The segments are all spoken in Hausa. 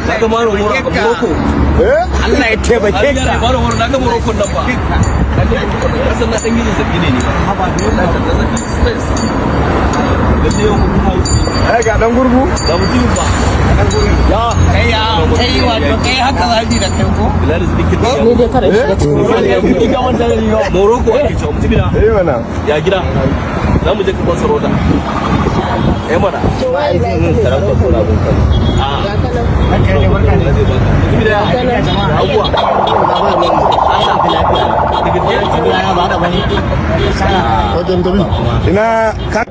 Naga maro moro a Morocco. Allah ya taimake ka. Maro moro naga Morocco nan ba. Kasan na dan yin zabi ne ba. Haba da wannan ta zabi stress. Da sai yau ku hausi. Ga dan gurgu. Ga mutum ba. Dan gurgu. Kai wato kai haka zabi da kai ko? Bilal zikin. Ni dai kare shi. Ga wanda ne Morocco ake cewa mutum na. Mana. Ya gida. Za mu je ka kwasa roda. Mana. Sarauta ko na bunkan. Ina ka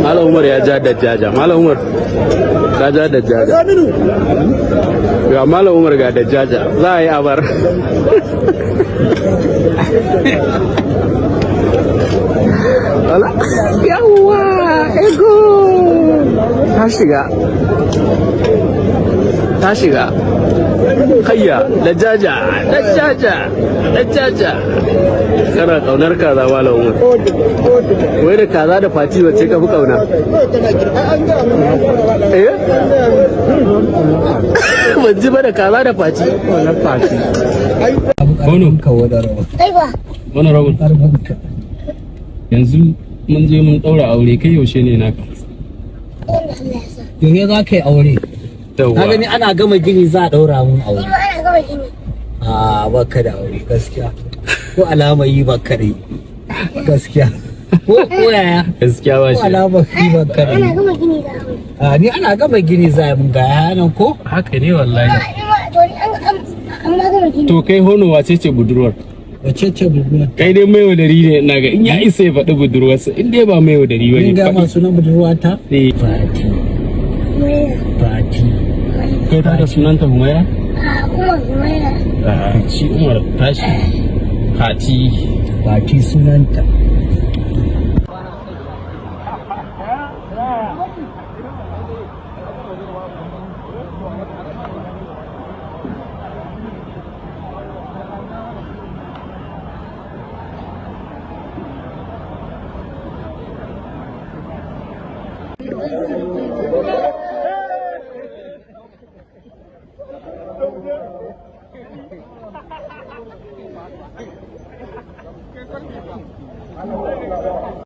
Malam Umar ya ja da jaja. Malam Umar ka ja da jaja. Ga Malam Umar ga da jaja. Za a yi abar. Yawwa, ego. Ta shiga. Ta shiga. Kayya da jaja, da jaja, da jaja. Kana kaunar kaza Malam Umar. Wai da kaza da fati wacce ka fi kauna? Eh? Ban ji ba da kaza da fati. Wannan fati. Bono. Bono Raul. Yanzu mun je mun daura aure kai yaushe ne naka? Yaushe za ka yi aure? Ka gani ana gama gini za a daura mun aure. Ana gama gini. A baka da aure gaskiya. Ko alama yi baka da yi. Gaskiya. Ko yaya? Gaskiya ba shi. Ko alama yi baka da yi. Ana gama gini za a ni ana gama gini za a mun ga yanan ko? Haka ne wallahi. an ma gama gini. To kai Hono wace ce budurwar? Wace ce budurwa? Kai dai mai wadari ne ina ga in ya isa ya faɗi budurwarsa in dai ba mai wadari ba ne. Ni ga masu na budurwa ta? Fati. Fati. Kai ta da sunanta Humaira? Umar Humaira. Shi Umar tashi. Fati. Fati sunanta.